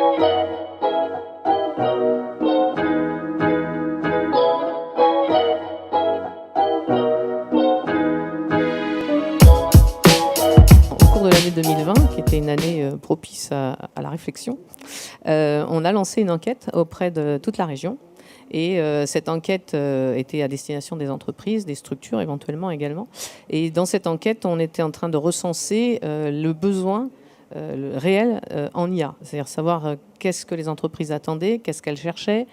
Au cours de l'année 2020, qui était une année propice à la réflexion, on a lancé une enquête auprès de toute la région. Et cette enquête était à destination des entreprises, des structures éventuellement également. Et dans cette enquête, on était en train de recenser le besoin réel en IA. C'est-à-dire savoir qu'est-ce que les entreprises attendaient, qu'est-ce qu'elles cherchaient,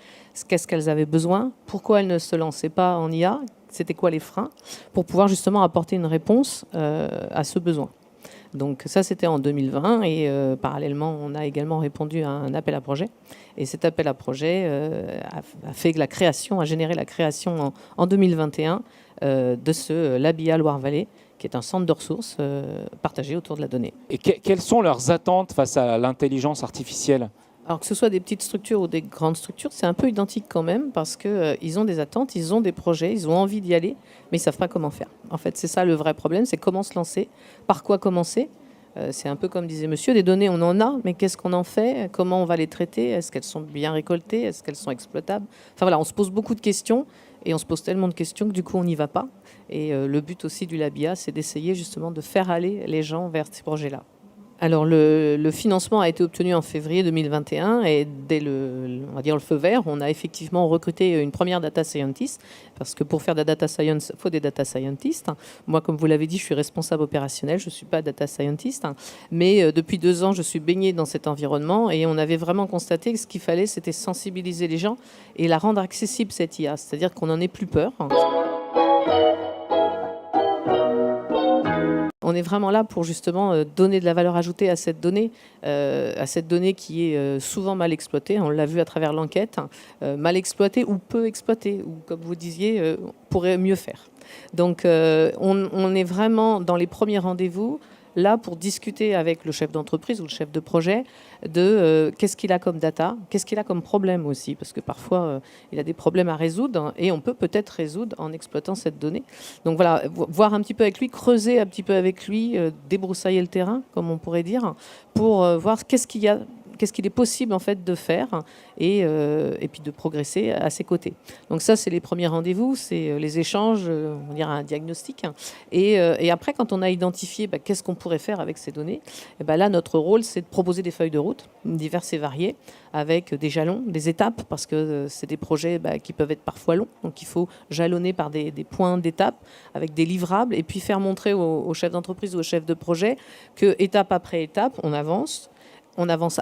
qu'est-ce qu'elles avaient besoin, pourquoi elles ne se lançaient pas en IA, c'était quoi les freins, pour pouvoir justement apporter une réponse à ce besoin. Donc ça, c'était en 2020 et parallèlement, on a également répondu à un appel à projet. Et cet appel à projet a fait que a généré la création en 2021 de ce Labia Loire-Vallée, qui est un centre de ressources partagé autour de la donnée. Et quelles sont leurs attentes face à l'intelligence artificielle ? Alors que ce soit des petites structures ou des grandes structures, c'est un peu identique quand même parce qu'ils ont des attentes, ils ont des projets, ils ont envie d'y aller, mais ils ne savent pas comment faire. En fait, c'est ça le vrai problème, c'est comment se lancer, par quoi commencer. C'est un peu comme disait monsieur, des données on en a, mais qu'est-ce qu'on en fait? Comment on va les traiter? Est-ce qu'elles sont bien récoltées? Est-ce qu'elles sont exploitables? Enfin voilà, on se pose beaucoup de questions et on se pose tellement de questions que du coup on n'y va pas. Et le but aussi du Labia, c'est d'essayer justement de faire aller les gens vers ces projets-là. Alors le financement a été obtenu en février 2021 et dès on va dire le feu vert, on a effectivement recruté une première data scientist parce que pour faire de la data science, il faut des data scientists. Moi, comme vous l'avez dit, je suis responsable opérationnel, je ne suis pas data scientist, mais depuis 2 ans, je suis baignée dans cet environnement et on avait vraiment constaté que ce qu'il fallait, c'était sensibiliser les gens et la rendre accessible, cette IA, c'est-à-dire qu'on n'en ait plus peur. On est vraiment là pour justement donner de la valeur ajoutée à cette donnée qui est souvent mal exploitée. On l'a vu à travers l'enquête, mal exploitée ou peu exploitée, ou comme vous disiez, on pourrait mieux faire. Donc on est vraiment dans les premiers rendez-vous là pour discuter avec le chef d'entreprise ou le chef de projet de qu'est-ce qu'il a comme data, qu'est-ce qu'il a comme problème aussi, parce que parfois il a des problèmes à résoudre et on peut peut-être résoudre en exploitant cette donnée. Donc voilà, voir un petit peu avec lui, creuser un petit peu avec lui, débroussailler le terrain, comme on pourrait dire, pour voir qu'est-ce qu'il est possible en fait de faire et puis de progresser à ses côtés. Donc ça, c'est les premiers rendez-vous, c'est les échanges, on dirait un diagnostic. Et après, quand on a identifié qu'est-ce qu'on pourrait faire avec ces données, et là, notre rôle, c'est de proposer des feuilles de route diverses et variées, avec des jalons, des étapes, parce que c'est des projets qui peuvent être parfois longs. Donc il faut jalonner par des points d'étape, avec des livrables, et puis faire montrer aux chefs d'entreprise ou aux chefs de projet que étape après étape, on avance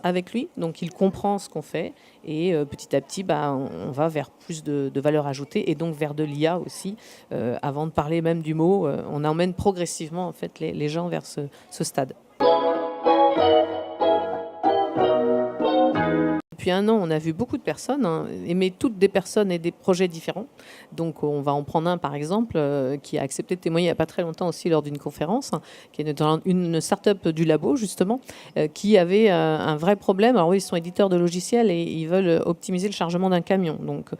avec lui, donc il comprend ce qu'on fait et petit à petit, on va vers plus de valeur ajoutée et donc vers de l'IA aussi. Avant de parler même du mot, on emmène progressivement en fait les gens vers ce stade. Depuis 1 an, on a vu beaucoup de personnes, mais toutes des personnes et des projets différents. Donc on va en prendre un par exemple qui a accepté de témoigner il n'y a pas très longtemps aussi lors d'une conférence, qui est dans une start-up du labo justement, qui avait un vrai problème. Alors oui, ils sont éditeurs de logiciels et ils veulent optimiser le chargement d'un camion. Donc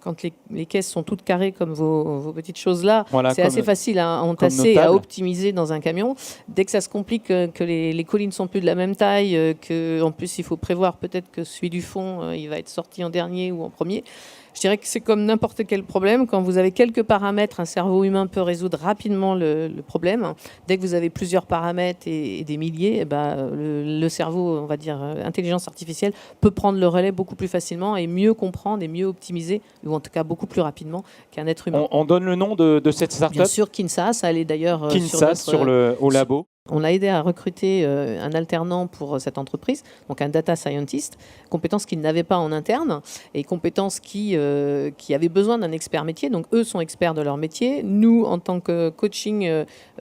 quand les caisses sont toutes carrées comme vos petites choses-là, voilà, c'est assez facile à entasser, à optimiser dans un camion. Dès que ça se complique, que les colis ne sont plus de la même taille, qu'en plus il faut prévoir peut-être que celui du fond, il va être sorti en dernier ou en premier. Je dirais que c'est comme n'importe quel problème. Quand vous avez quelques paramètres, un cerveau humain peut résoudre rapidement le problème. Dès que vous avez plusieurs paramètres et des milliers, le cerveau, on va dire intelligence artificielle, peut prendre le relais beaucoup plus facilement et mieux comprendre et mieux optimiser, ou en tout cas beaucoup plus rapidement qu'un être humain. On donne le nom de cette start-up ? Bien sûr, Kinsa, ça allait d'ailleurs au labo. On a aidé à recruter un alternant pour cette entreprise, donc un data scientist, compétences qu'ils n'avaient pas en interne et compétences qui avaient besoin d'un expert métier. Donc eux sont experts de leur métier. Nous, en tant que coaching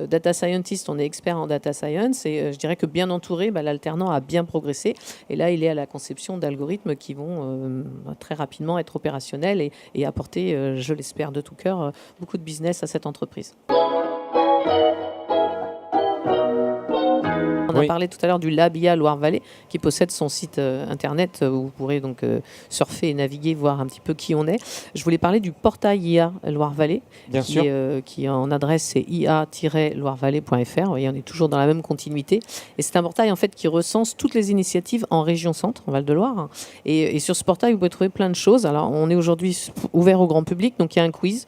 data scientist, on est experts en data science et je dirais que bien entouré, l'alternant a bien progressé. Et là, il est à la conception d'algorithmes qui vont très rapidement être opérationnels et apporter, je l'espère de tout cœur, beaucoup de business à cette entreprise. On a Oui. parlé tout à l'heure du Lab IA Loire-Vallée, qui possède son site internet où vous pourrez donc surfer et naviguer, voir un petit peu qui on est. Je voulais parler du portail IA Loire-Vallée, Bien sûr. qui en adresse c'est ia-loirevallée.fr. Vous voyez, on est toujours dans la même continuité. Et c'est un portail en fait qui recense toutes les initiatives en région centre, en Val-de-Loire. Et sur ce portail, vous pouvez trouver plein de choses. Alors, on est aujourd'hui ouvert au grand public, donc il y a un quiz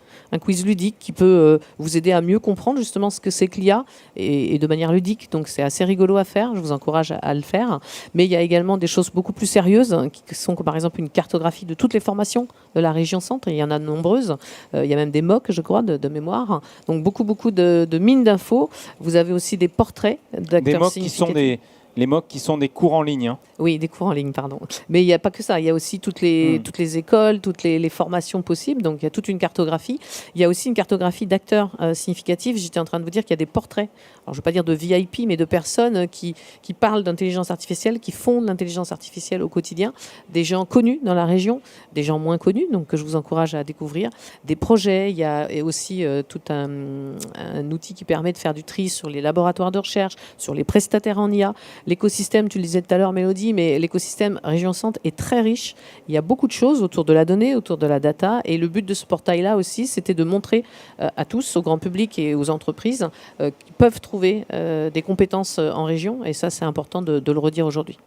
ludique qui peut vous aider à mieux comprendre justement ce que c'est que l'IA et de manière ludique. Donc, c'est assez rigolo à faire. Je vous encourage à le faire. Mais il y a également des choses beaucoup plus sérieuses qui sont par exemple une cartographie de toutes les formations de la région centre. Il y en a de nombreuses. Il y a même des MOOC, je crois, de mémoire. Donc, beaucoup de mines d'infos. Vous avez aussi des portraits d'acteurs Des MOOC qui sont significatifs. les MOOC qui sont des cours en ligne, hein. Oui, des cours en ligne, pardon. Mais il n'y a pas que ça. Il y a aussi toutes les écoles, toutes les formations possibles. Donc, il y a toute une cartographie. Il y a aussi une cartographie d'acteurs significatifs. J'étais en train de vous dire qu'il y a des portraits. Alors, je ne veux pas dire de VIP, mais de personnes qui parlent d'intelligence artificielle, qui font de l'intelligence artificielle au quotidien. Des gens connus dans la région, des gens moins connus, donc que je vous encourage à découvrir. Des projets. Il y a aussi tout un outil qui permet de faire du tri sur les laboratoires de recherche, sur les prestataires en IA. L'écosystème, tu le disais tout à l'heure, Mélodie, mais l'écosystème Région Centre est très riche. Il y a beaucoup de choses autour de la donnée, autour de la data. Et le but de ce portail-là aussi, c'était de montrer à tous, au grand public et aux entreprises, qu'ils peuvent trouver des compétences en région. Et ça, c'est important de le redire aujourd'hui.